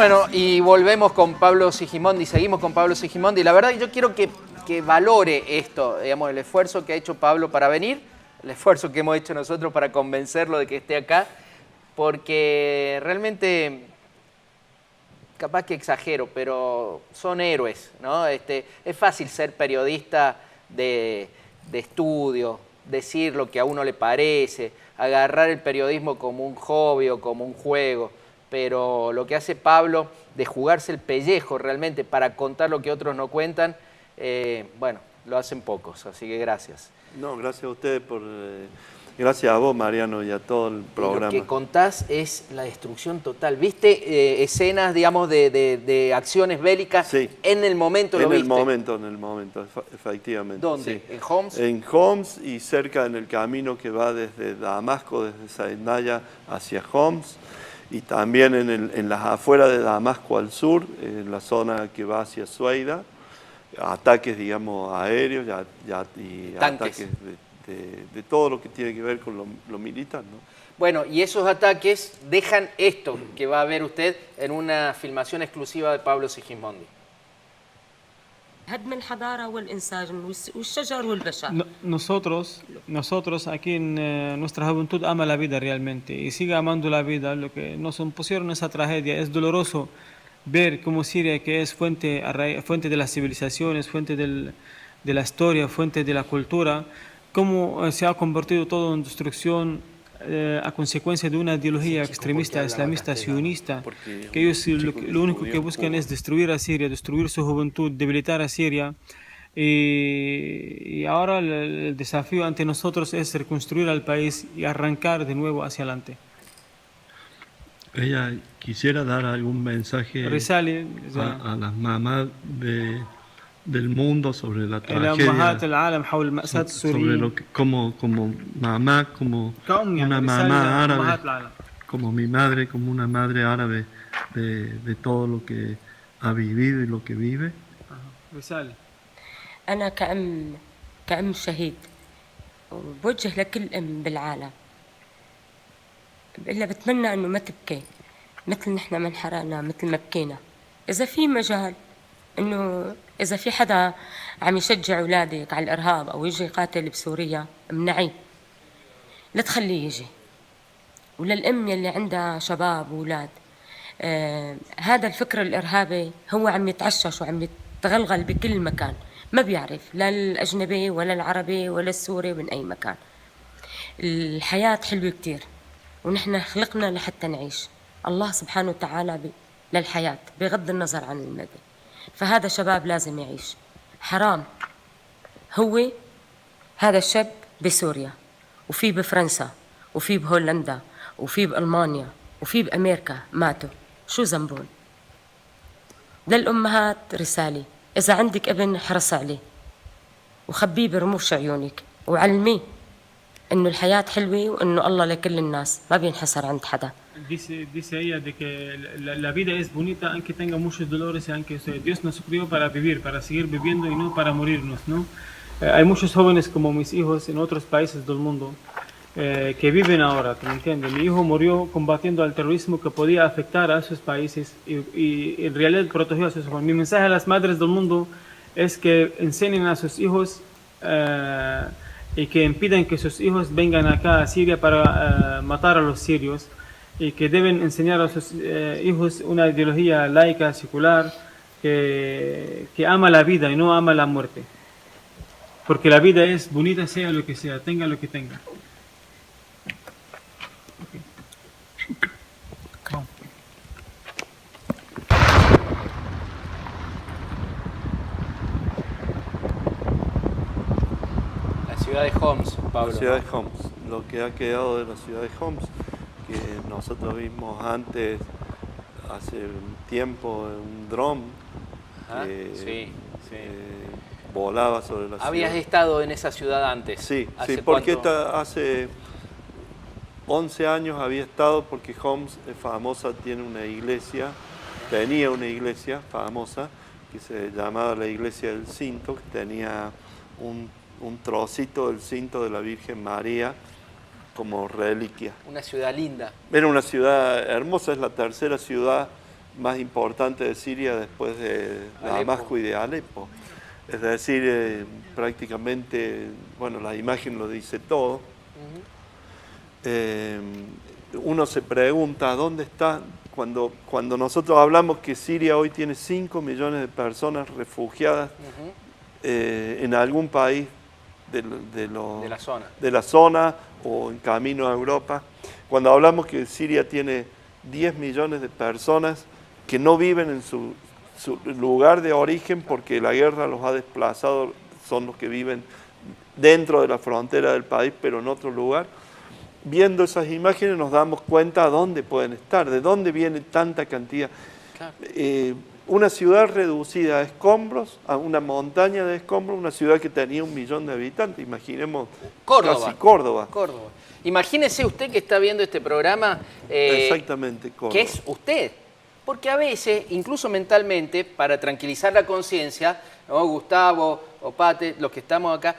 Bueno, y volvemos con Pablo Sigismondi, seguimos con Pablo Sigismondi. La verdad, yo quiero que valore esto, digamos, el esfuerzo que ha hecho Pablo para venir, el esfuerzo que hemos hecho nosotros para convencerlo de que esté acá, porque realmente, capaz que exagero, pero son héroes, ¿no? Es fácil ser periodista de estudio, decir lo que a uno le parece, agarrar el periodismo como un hobby o como un juego, pero lo que hace Pablo de jugarse el pellejo realmente para contar lo que otros no cuentan, bueno, lo hacen pocos, así que gracias. No, gracias a ustedes por... gracias a vos, Mariano, y a todo el programa. Lo que contás es la destrucción total. ¿Viste escenas, digamos, de acciones bélicas? Sí. ¿En el momento lo viste? En el momento, efectivamente. ¿Dónde? Sí. ¿En Homs? En Homs y cerca en el camino que va desde Damasco, desde Zaendaya hacia Homs. Y también en las afueras de Damasco al sur, en la zona que va hacia Sueida, ataques, digamos, aéreos y ataques de todo lo que tiene que ver con lo militar, ¿no? Bueno, y esos ataques dejan esto que va a ver usted en una filmación exclusiva de Pablo Sigismondi. Nosotros aquí en nuestra juventud ama la vida realmente y sigue amando la vida. Lo que nos impusieron esa tragedia es doloroso ver cómo Siria, que es fuente de las civilizaciones, fuente de la historia, fuente de la cultura, cómo se ha convertido todo en destrucción a consecuencia de una ideología extremista, islamista, sionista, que ellos lo único que buscan es destruir a Siria, destruir su juventud, debilitar a Siria. Y ahora el desafío ante nosotros es reconstruir al país y arrancar de nuevo hacia adelante. Ella quisiera dar algún mensaje a las mamás del mundo sobre la tragedia, sobre lo que, como mamá, como una mamá árabe, como mi madre, como una madre árabe de todo lo que ha vivido y lo que vive. أنا كأم شهيد وبوجه لكل أم بالعالم إلا بتمنى إنه ما تبكي مثل نحن ما انحرقنا مثل ما بكينا. إذا في مجال إنه إذا في حدا عم يشجع أولادك على الإرهاب أو يجي يقاتل بسوريا امنعيه، لا تخليه يجي. وللأم يلي عندها شباب وأولاد هذا الفكر الإرهابي هو عم يتعشش وعم يتغلغل بكل مكان، ما بيعرف لا الأجنبي ولا العربي ولا السوري من أي مكان. الحياة حلوة كتير ونحن خلقنا لحتى نعيش. الله سبحانه وتعالى للحياة بغض النظر عن المدى. فهذا شباب لازم يعيش. حرام هو هذا الشاب بسوريا وفي بفرنسا وفي بهولندا وفي بألمانيا وفي بأمريكا ماتوا، شو ذنبون؟ للأمهات رسالة، إذا عندك ابن حرص عليه وخبيه برموش عيونك وعلميه إنه الحياة حلوة وإنه الله لكل الناس ما بينحصر عند حدا. Dice ella de que la vida es bonita aunque tenga muchos dolores y aunque Dios nos crió para vivir, para seguir viviendo y no para morirnos, ¿no? Hay muchos jóvenes como mis hijos en otros países del mundo que viven ahora, ¿me entiendes? Mi hijo murió combatiendo al terrorismo que podía afectar a esos países y en realidad protegió a sus hijos. Mi mensaje a las madres del mundo es que enseñen a sus hijos y que impidan que sus hijos vengan acá a Siria para matar a los sirios y que deben enseñar a sus hijos una ideología laica, secular, que ama la vida y no ama la muerte. Porque la vida es bonita sea lo que sea, tenga lo que tenga. La ciudad de Homs, Pablo. La ciudad de Homs, lo que ha quedado de la ciudad de Homs, que nosotros vimos antes, hace un tiempo, un dron que volaba sobre la ciudad. ¿Habías estado en esa ciudad antes? Sí, porque hace 11 años había estado, porque Homs es famosa, tenía una iglesia famosa que se llamaba la Iglesia del Cinto, que tenía un trocito del cinto de la Virgen María como reliquia. Una ciudad linda. Era una ciudad hermosa, es la tercera ciudad más importantes de Siria después de Damasco y de Alepo. Es decir, prácticamente, bueno, la imagen lo dice todo. Uno se pregunta, ¿dónde está? Cuando nosotros hablamos que Siria hoy tiene 5 millones de personas refugiadas en algún país de la zona o en camino a Europa, cuando hablamos que Siria tiene 10 millones de personas que no viven en su lugar de origen porque la guerra los ha desplazado, son los que viven dentro de la frontera del país, pero en otro lugar. Viendo esas imágenes nos damos cuenta a dónde pueden estar, de dónde viene tanta cantidad. Claro. Una ciudad reducida a escombros, a una montaña de escombros, una ciudad que tenía 1 millón de habitantes, imaginemos casi Córdoba. Imagínese usted que está viendo este programa, exactamente, Córdoba. que es usted. Porque a veces, incluso mentalmente, para tranquilizar la conciencia, ¿no? Gustavo o Pate, los que estamos acá,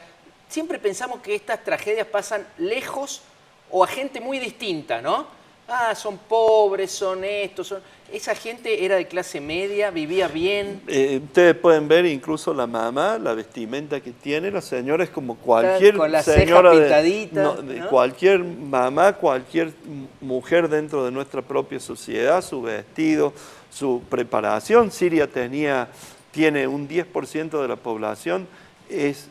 siempre pensamos que estas tragedias pasan lejos o a gente muy distinta, ¿no? Ah, son pobres, son estos, son... Esa gente era de clase media, vivía bien. Ustedes pueden ver incluso la mamá, la vestimenta que tiene, la señora es como cualquier con la señora ceja pintadita, ¿no? Cualquier mamá, cualquier mujer dentro de nuestra propia sociedad, su vestido, su preparación. Siria tiene un 10% de la población, es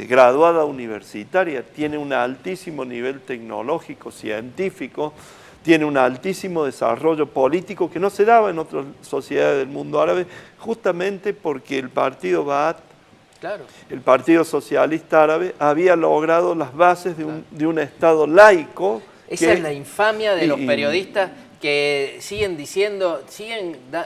graduada universitaria, tiene un altísimo nivel tecnológico, científico, tiene un altísimo desarrollo político que no se daba en otras sociedades del mundo árabe, justamente porque el partido Ba'ath, el Partido Socialista Árabe, había logrado las bases de un Estado laico. Esa es la infamia de los periodistas que siguen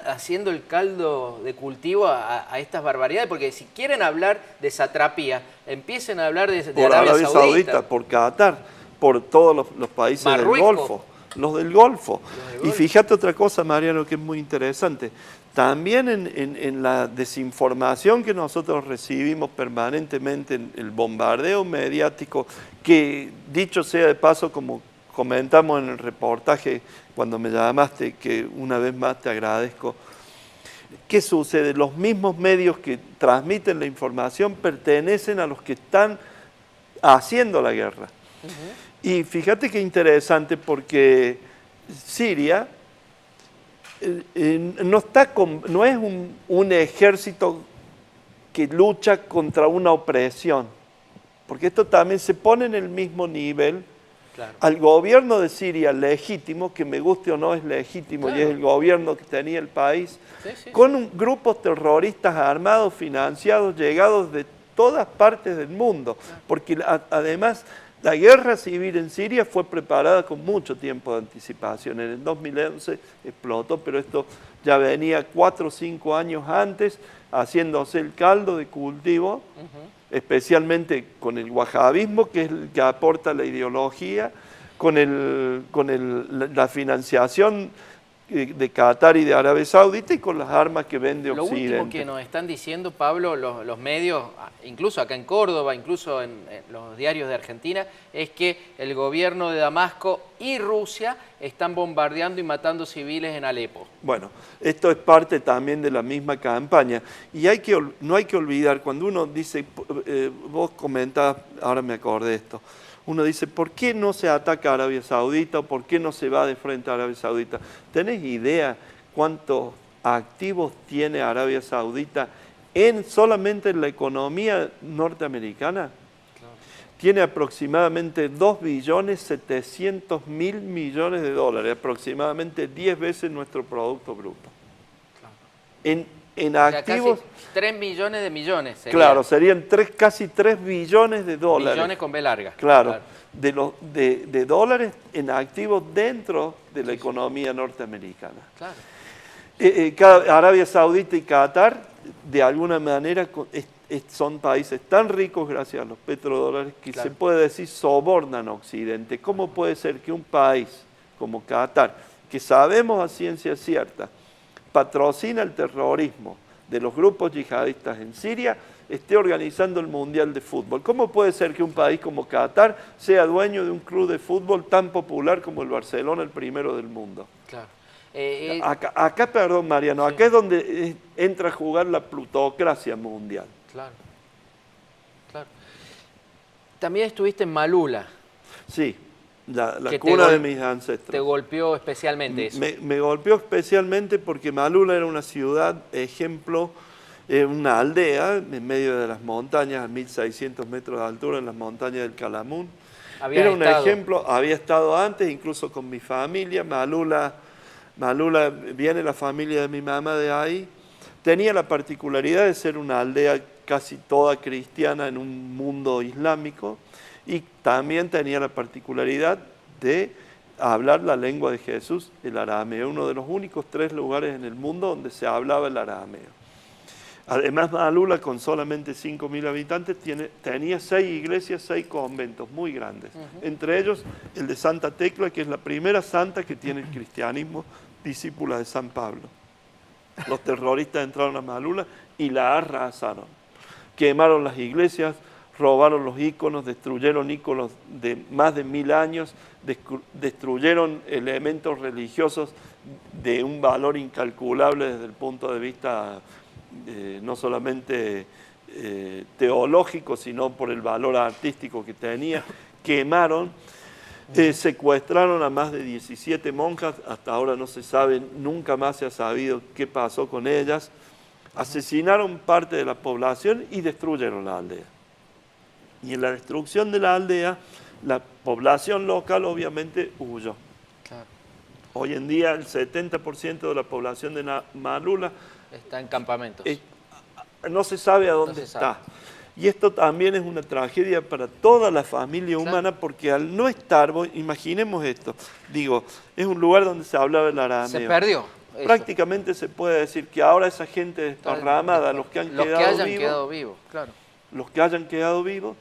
haciendo el caldo de cultivo a estas barbaridades, porque si quieren hablar de satrapía, empiecen a hablar de Arabia Saudita. Por Qatar, por todos los países Marruecos. del Golfo. Los del Golfo. Y fíjate otra cosa, Mariano, que es muy interesante. También en la desinformación que nosotros recibimos permanentemente, en el bombardeo mediático, que dicho sea de paso, como comentamos en el reportaje cuando me llamaste, que una vez más te agradezco, ¿qué sucede? Los mismos medios que transmiten la información pertenecen a los que están haciendo la guerra. Y fíjate qué interesante, porque Siria no es un ejército que lucha contra una opresión, porque esto también se pone en el mismo nivel al gobierno de Siria legítimo, que me guste o no es legítimo, y es el gobierno que tenía el país, con grupos terroristas armados, financiados, llegados de todas partes del mundo, porque además la guerra civil en Siria fue preparada con mucho tiempo de anticipación. En el 2011 explotó, pero esto ya venía 4 o 5 años antes, haciéndose el caldo de cultivo, especialmente con el wahabismo, que es el que aporta la ideología, con la financiación de Qatar y de Arabia Saudita y con las armas que vende Occidente. Lo último que nos están diciendo, Pablo, los medios, incluso acá en Córdoba, incluso en los diarios de Argentina, es que el gobierno de Damasco y Rusia están bombardeando y matando civiles en Alepo. Bueno, esto es parte también de la misma campaña. Y no hay que olvidar, cuando uno dice, vos comentás, ahora me acordé de esto, uno dice, ¿por qué no se ataca a Arabia Saudita o por qué no se va de frente a Arabia Saudita? ¿Tenés idea cuántos activos tiene Arabia Saudita solamente en la economía norteamericana? Claro. Tiene aproximadamente 2.700.000 millones de dólares, aproximadamente 10 veces nuestro Producto Bruto. Claro. En activos... Casi 3 millones de millones. Claro, serían casi 3 billones de dólares. Millones con B larga. Claro, de dólares en activos dentro de la economía norteamericana. Claro. Arabia Saudita y Qatar, de alguna manera, son países tan ricos gracias a los petrodólares que se puede decir sobornan a Occidente. ¿Cómo puede ser que un país como Qatar, que sabemos a ciencia cierta, patrocina el terrorismo de los grupos yihadistas en Siria, esté organizando el Mundial de Fútbol? ¿Cómo puede ser que un país como Qatar sea dueño de un club de fútbol tan popular como el Barcelona, el primero del mundo? Claro. Acá, perdón, Mariano, sí. Acá es donde entra a jugar la plutocracia mundial. Claro, claro. También estuviste en Malula. Sí, la cuna de mis ancestros. ¿Te golpeó especialmente eso? Me golpeó especialmente porque Malula era una ciudad, ejemplo, una aldea en medio de las montañas, a 1600 metros de altura, en las montañas del Calamún. Era un ejemplo, había estado antes, incluso con mi familia. Malula, viene la familia de mi mamá de ahí. Tenía la particularidad de ser una aldea casi toda cristiana en un mundo islámico, y también tenía la particularidad de hablar la lengua de Jesús, el arameo, uno de los únicos 3 lugares en el mundo donde se hablaba el arameo. Además, Malula, con solamente 5.000 habitantes, tenía 6 iglesias, 6 conventos muy grandes. Entre ellos, el de Santa Tecla, que es la primera santa que tiene el cristianismo, discípula de San Pablo. Los terroristas entraron a Malula y la arrasaron. Quemaron las iglesias, robaron los íconos, destruyeron íconos de más de 1000 años, destruyeron elementos religiosos de un valor incalculable desde el punto de vista no solamente teológico, sino por el valor artístico que tenía. Quemaron, secuestraron a más de 17 monjas, hasta ahora no se sabe, nunca más se ha sabido qué pasó con ellas. Asesinaron parte de la población y destruyeron la aldea. Y en la destrucción de la aldea, la población local obviamente huyó. Claro. Hoy en día el 70% de la población de Malula está en campamentos. No se sabe a dónde está. Y esto también es una tragedia para toda la familia humana, porque al no estar, imaginemos esto, digo, es un lugar donde se hablaba el arameo. Se perdió. Eso. Prácticamente se puede decir que ahora esa gente desparramada, los que hayan quedado vivos, claro. Los que hayan quedado vivos,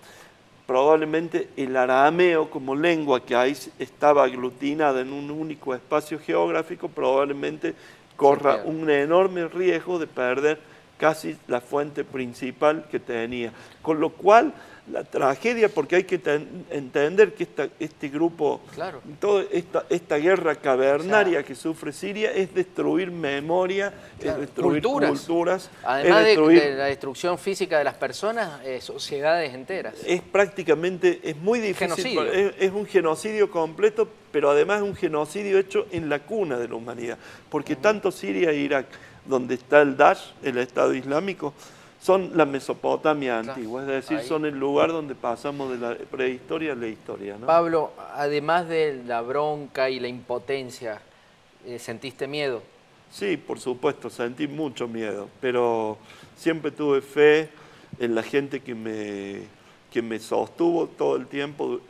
probablemente el arameo como lengua que ahí estaba aglutinada en un único espacio geográfico, probablemente corra un enorme riesgo de perder casi la fuente principal que tenía. Con lo cual, la tragedia, porque hay que entender que este grupo, claro, toda esta guerra cavernaria que sufre Siria es destruir memoria, claro, es destruir culturas. Además de la destrucción física de las personas, sociedades enteras. Es prácticamente, es muy difícil, es un genocidio completo, pero además es un genocidio hecho en la cuna de la humanidad, porque tanto Siria e Irak, donde está el Daesh, el Estado Islámico, son la Mesopotamia antigua, es decir, son el lugar donde pasamos de la prehistoria a la historia, ¿no? Pablo, además de la bronca y la impotencia, ¿sentiste miedo? Sí, por supuesto, sentí mucho miedo, pero siempre tuve fe en la gente que me sostuvo todo el tiempo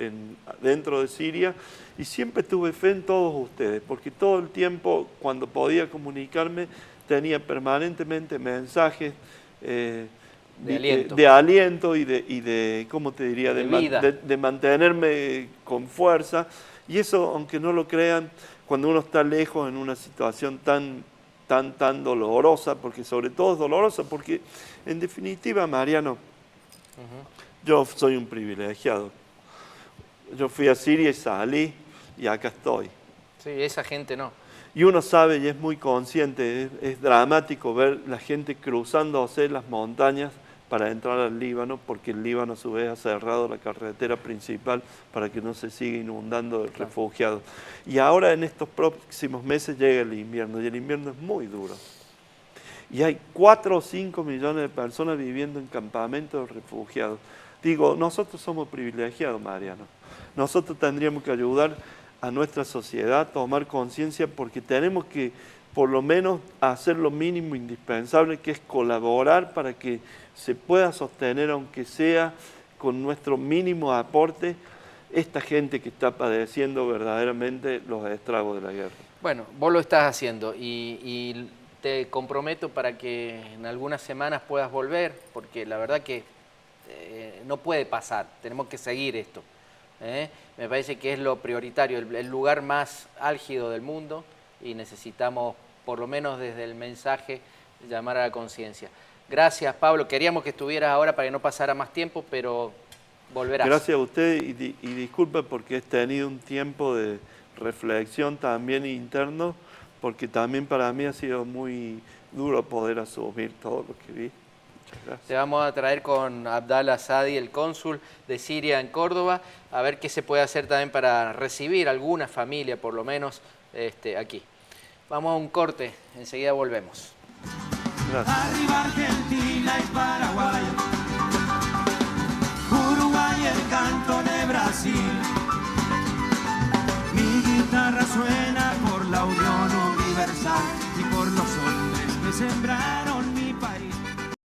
dentro de Siria, y siempre tuve fe en todos ustedes, porque todo el tiempo, cuando podía comunicarme, tenía permanentemente mensajes de aliento y de ¿cómo te diría? De mantenerme con fuerza. Y eso, aunque no lo crean, cuando uno está lejos en una situación tan dolorosa, porque sobre todo es dolorosa, porque en definitiva, Mariano, yo soy un privilegiado. Yo fui a Siria y salí, y acá estoy. Sí, esa gente no. Y uno sabe y es muy consciente, es dramático ver la gente cruzándose las montañas para entrar al Líbano, porque el Líbano a su vez ha cerrado la carretera principal para que no se siga inundando de refugiados. Y ahora en estos próximos meses llega el invierno, y el invierno es muy duro. Y hay 4 o 5 millones de personas viviendo en campamentos de refugiados. Digo, nosotros somos privilegiados, Mariano. Nosotros tendríamos que ayudar a nuestra sociedad a tomar conciencia, porque tenemos que por lo menos hacer lo mínimo indispensable, que es colaborar para que se pueda sostener, aunque sea con nuestro mínimo aporte, esta gente que está padeciendo verdaderamente los estragos de la guerra. Bueno, vos lo estás haciendo y te comprometo para que en algunas semanas puedas volver, porque la verdad que no puede pasar, tenemos que seguir esto. Me parece que es lo prioritario, el lugar más álgido del mundo, y necesitamos, por lo menos desde el mensaje, llamar a la conciencia. Gracias, Pablo. Queríamos que estuvieras ahora para que no pasara más tiempo, pero volverás. Gracias a usted y disculpe porque he tenido un tiempo de reflexión también interno, porque también para mí ha sido muy duro poder asumir todo lo que vi. Muchas gracias. Te vamos a traer con Abdallah Sadi, el cónsul de Siria en Córdoba, a ver qué se puede hacer también para recibir alguna familia, por lo menos, aquí. Vamos a un corte, enseguida volvemos. Gracias. Arriba Argentina y Paraguay, Uruguay, el canto de Brasil. Mi guitarra suena por la unión universal y por los hombres que sembraron mi país.